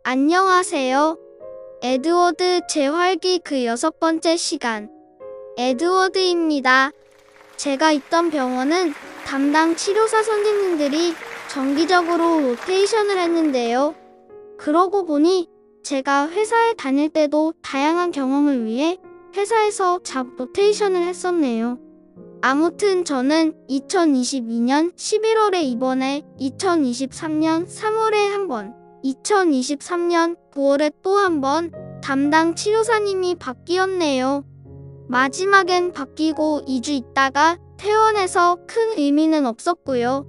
안녕하세요. 에드워드 재활기 그 6번째 시간. 에드워드입니다. 제가 있던 병원은 담당 치료사 선생님들이 정기적으로 로테이션을 했는데요. 그러고 보니 제가 회사에 다닐 때도 다양한 경험을 위해 회사에서 잡 로테이션을 했었네요. 아무튼 저는 2022년 11월에 입원해 2023년 3월에 한 번, 2023년 9월에 또 한 번 담당 치료사님이 바뀌었네요. 마지막엔 바뀌고 2주 있다가 퇴원해서 큰 의미는 없었고요.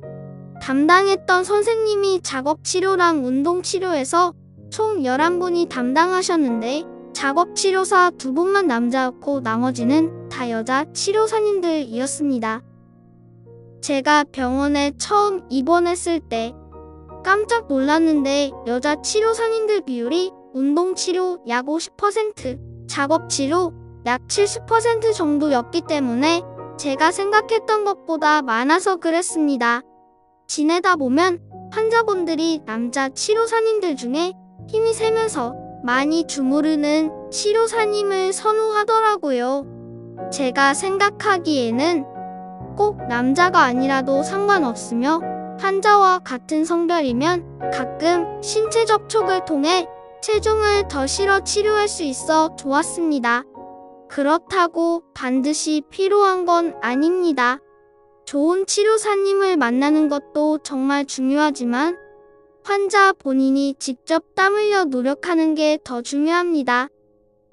담당했던 선생님이 작업치료랑 운동치료에서 총 11분이 담당하셨는데 작업치료사 2분만 남자였고 나머지는 다 여자 치료사님들이었습니다. 제가 병원에 처음 입원했을 때 깜짝 놀랐는데 여자 치료사님들 비율이 운동치료 약 50%, 작업치료 약 70% 정도였기 때문에 제가 생각했던 것보다 많아서 그랬습니다. 지내다 보면 환자분들이 남자 치료사님들 중에 힘이 세면서 많이 주무르는 치료사님을 선호하더라고요. 제가 생각하기에는 꼭 남자가 아니라도 상관없으며 환자와 같은 성별이면 가끔 신체 접촉을 통해 체중을 더 실어 치료할 수 있어 좋았습니다. 그렇다고 반드시 필요한 건 아닙니다. 좋은 치료사님을 만나는 것도 정말 중요하지만 환자 본인이 직접 땀 흘려 노력하는 게 더 중요합니다.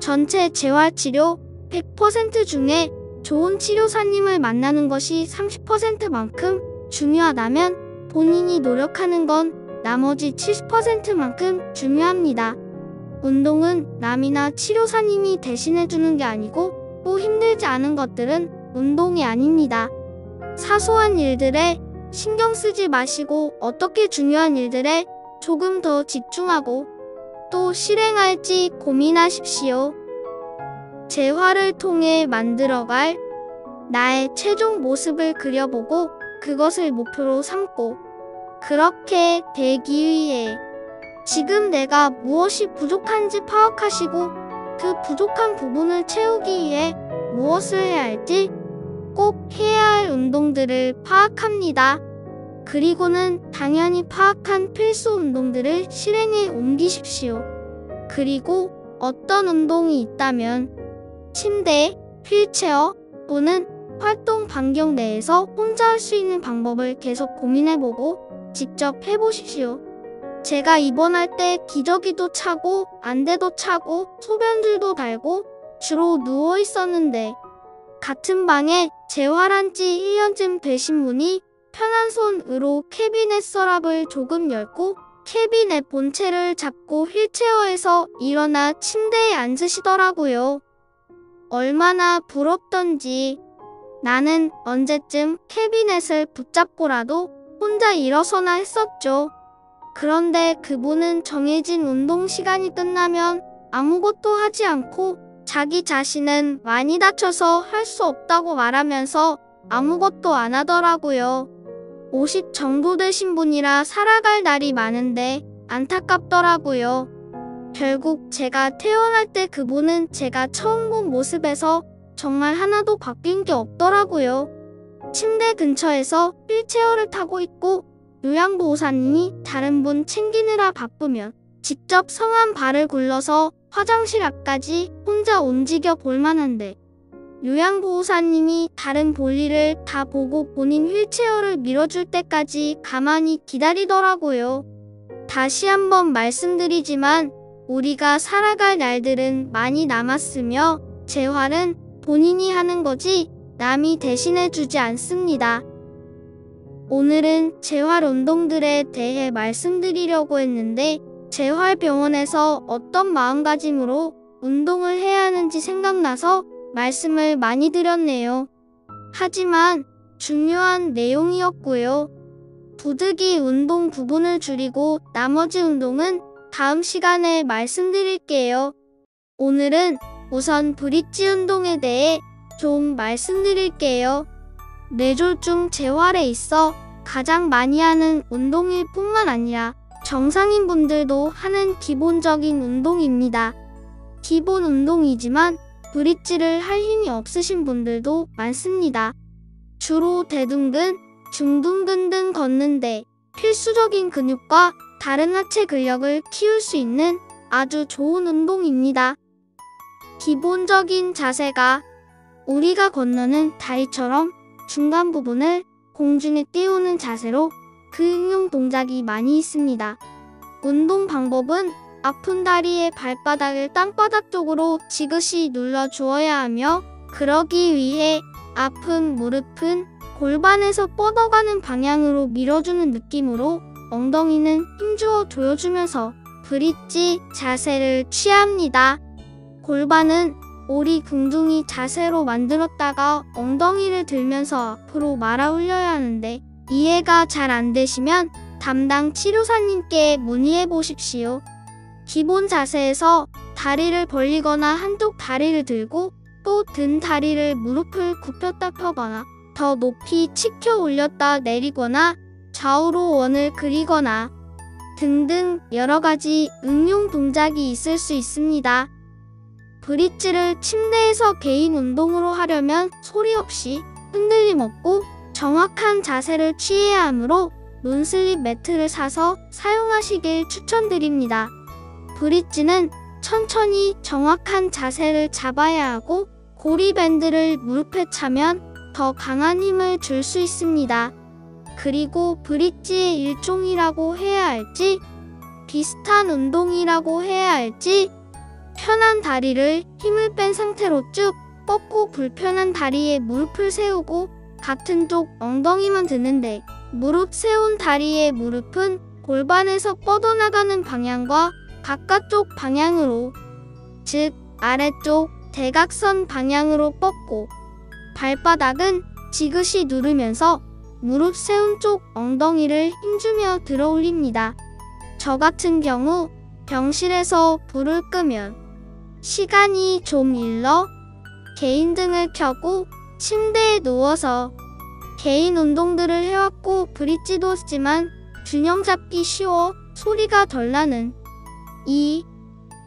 전체 재활치료 100% 중에 좋은 치료사님을 만나는 것이 30%만큼 중요하다면 본인이 노력하는 건 나머지 70%만큼 중요합니다. 운동은 남이나 치료사님이 대신해주는 게 아니고 또 힘들지 않은 것들은 운동이 아닙니다. 사소한 일들에 신경 쓰지 마시고 어떻게 중요한 일들에 조금 더 집중하고 또 실행할지 고민하십시오. 재활을 통해 만들어갈 나의 최종 모습을 그려보고 그것을 목표로 삼고 그렇게 되기 위해 지금 내가 무엇이 부족한지 파악하시고 그 부족한 부분을 채우기 위해 무엇을 해야 할지 꼭 해야 할 운동들을 파악합니다. 그리고는 당연히 파악한 필수 운동들을 실행에 옮기십시오. 그리고 어떤 운동이 있다면 침대, 휠체어 또는 활동 반경 내에서 혼자 할 수 있는 방법을 계속 고민해보고 직접 해보십시오. 제가 입원할 때 기저귀도 차고 안대도 차고 소변줄도 달고 주로 누워 있었는데 같은 방에 재활한 지 1년쯤 되신 분이 편한 손으로 캐비넷 서랍을 조금 열고 캐비넷 본체를 잡고 휠체어에서 일어나 침대에 앉으시더라고요. 얼마나 부럽던지. 나는 언제쯤 캐비넷을 붙잡고라도 혼자 일어서나 했었죠. 그런데 그분은 정해진 운동 시간이 끝나면 아무것도 하지 않고 자기 자신은 많이 다쳐서 할 수 없다고 말하면서 아무것도 안 하더라고요. 50 정도 되신 분이라 살아갈 날이 많은데 안타깝더라고요. 결국 제가 퇴원할 때 그분은 제가 처음 본 모습에서 정말 하나도 바뀐 게 없더라고요. 침대 근처에서 휠체어를 타고 있고 요양보호사님이 다른 분 챙기느라 바쁘면 직접 성한 발을 굴러서 화장실 앞까지 혼자 움직여 볼만한데 요양보호사님이 다른 볼일을 다 보고 본인 휠체어를 밀어줄 때까지 가만히 기다리더라고요. 다시 한번 말씀드리지만 우리가 살아갈 날들은 많이 남았으며 재활은 본인이 하는 거지 남이 대신해주지 않습니다. 오늘은 재활 운동들에 대해 말씀드리려고 했는데 재활병원에서 어떤 마음가짐으로 운동을 해야 하는지 생각나서 말씀을 많이 드렸네요. 하지만 중요한 내용이었고요. 부득이 운동 부분을 줄이고 나머지 운동은 다음 시간에 말씀드릴게요. 오늘은 우선 브릿지 운동에 대해 좀 말씀드릴게요. 뇌졸중 재활에 있어 가장 많이 하는 운동일 뿐만 아니라 정상인 분들도 하는 기본적인 운동입니다. 기본 운동이지만 브릿지를 할 힘이 없으신 분들도 많습니다. 주로 대둔근, 중둔근 등 걷는데 필수적인 근육과 다른 하체 근력을 키울 수 있는 아주 좋은 운동입니다. 기본적인 자세가 우리가 건너는 다리처럼 중간 부분을 공중에 띄우는 자세로 그 응용 동작이 많이 있습니다. 운동 방법은 아픈 다리의 발바닥을 땅바닥 쪽으로 지그시 눌러 주어야 하며, 그러기 위해 아픈 무릎은 골반에서 뻗어가는 방향으로 밀어주는 느낌으로 엉덩이는 힘주어 조여주면서 브릿지 자세를 취합니다. 골반은 오리궁둥이 자세로 만들었다가 엉덩이를 들면서 앞으로 말아 올려야 하는데, 이해가 잘 안 되시면 담당 치료사님께 문의해 보십시오. 기본 자세에서 다리를 벌리거나 한쪽 다리를 들고 또 든 다리를 무릎을 굽혔다 펴거나 더 높이 치켜 올렸다 내리거나 좌우로 원을 그리거나 등등 여러 가지 응용 동작이 있을 수 있습니다. 브릿지를 침대에서 개인 운동으로 하려면 소리 없이 흔들림 없고 정확한 자세를 취해야 하므로 논슬립 매트를 사서 사용하시길 추천드립니다. 브릿지는 천천히 정확한 자세를 잡아야 하고 고리밴드를 무릎에 차면 더 강한 힘을 줄 수 있습니다. 그리고 브릿지의 일종이라고 해야 할지 비슷한 운동이라고 해야 할지 편한 다리를 힘을 뺀 상태로 쭉 뻗고 불편한 다리에 무릎을 세우고 같은 쪽 엉덩이만 드는데, 무릎 세운 다리의 무릎은 골반에서 뻗어나가는 방향과 바깥쪽 방향으로, 즉 아래쪽 대각선 방향으로 뻗고 발바닥은 지그시 누르면서 무릎 세운 쪽 엉덩이를 힘주며 들어 올립니다. 저 같은 경우 병실에서 불을 끄면 시간이 좀 일러 개인 등을 켜고 침대에 누워서 개인 운동들을 해왔고, 브릿지도 쓰지만 균형 잡기 쉬워 소리가 덜 나는 이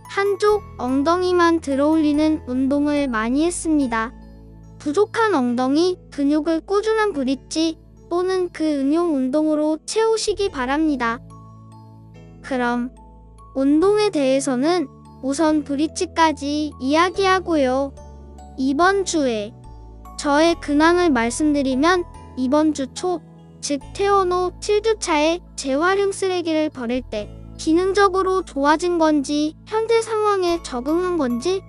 한쪽 엉덩이만 들어 올리는 운동을 많이 했습니다. 부족한 엉덩이 근육을 꾸준한 브릿지 또는 그 응용 운동으로 채우시기 바랍니다. 그럼 운동에 대해서는 우선 브릿지까지 이야기하고요. 이번 주에 저의 근황을 말씀드리면, 이번 주 초, 즉 퇴원 후 7주차에 재활용 쓰레기를 버릴 때 기능적으로 좋아진 건지 현재 상황에 적응한 건지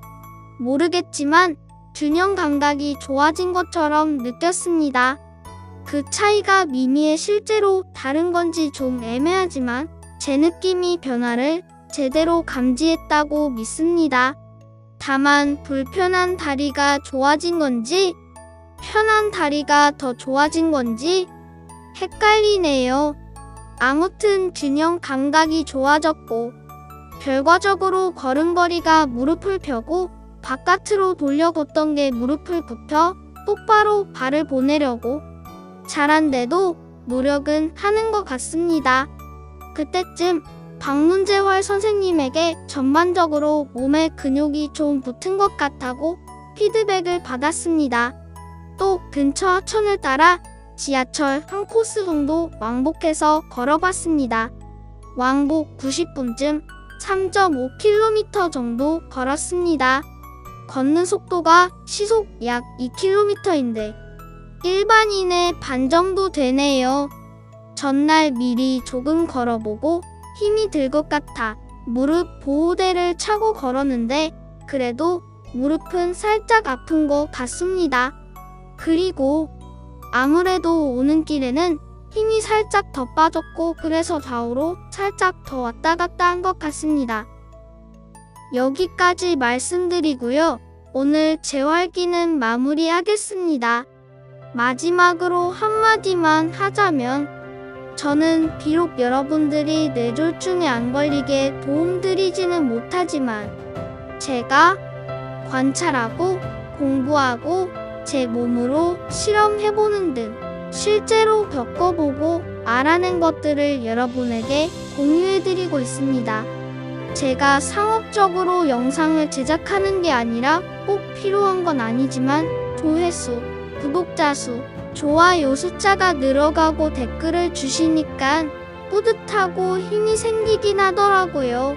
모르겠지만 균형 감각이 좋아진 것처럼 느꼈습니다. 그 차이가 미미해 실제로 다른 건지 좀 애매하지만 제 느낌이 변화를 제대로 감지했다고 믿습니다. 다만 불편한 다리가 좋아진 건지 편한 다리가 더 좋아진 건지 헷갈리네요. 아무튼 균형 감각이 좋아졌고, 결과적으로 걸음걸이가 무릎을 펴고 바깥으로 돌려 걷던 게 무릎을 굽혀 똑바로 발을 보내려고 잘한데도 노력은 하는 것 같습니다. 그때쯤 박문재활 선생님에게 전반적으로 몸에 근육이 좀 붙은 것 같다고 피드백을 받았습니다. 또 근처 하천을 따라 지하철 한 코스 정도 왕복해서 걸어봤습니다. 왕복 90분쯤 3.5km 정도 걸었습니다. 걷는 속도가 시속 약 2km인데 일반인의 반 정도 되네요. 전날 미리 조금 걸어보고 힘이 들 것 같아 무릎 보호대를 차고 걸었는데 그래도 무릎은 살짝 아픈 것 같습니다. 그리고 아무래도 오는 길에는 힘이 살짝 더 빠졌고 그래서 좌우로 살짝 더 왔다 갔다 한 것 같습니다. 여기까지 말씀드리고요. 오늘 재활기는 마무리하겠습니다. 마지막으로 한마디만 하자면, 저는 비록 여러분들이 뇌졸중에 안 걸리게 도움드리지는 못하지만 제가 관찰하고 공부하고 제 몸으로 실험해보는 등 실제로 겪어보고 알아낸 것들을 여러분에게 공유해드리고 있습니다. 제가 상업적으로 영상을 제작하는 게 아니라 꼭 필요한 건 아니지만 조회수, 구독자 수, 좋아요 숫자가 늘어가고 댓글을 주시니까 뿌듯하고 힘이 생기긴 하더라고요.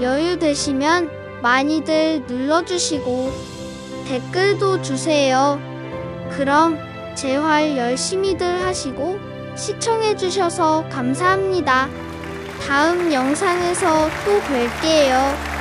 여유 되시면 많이들 눌러주시고 댓글도 주세요. 그럼 재활 열심히들 하시고 시청해주셔서 감사합니다. 다음 영상에서 또 뵐게요.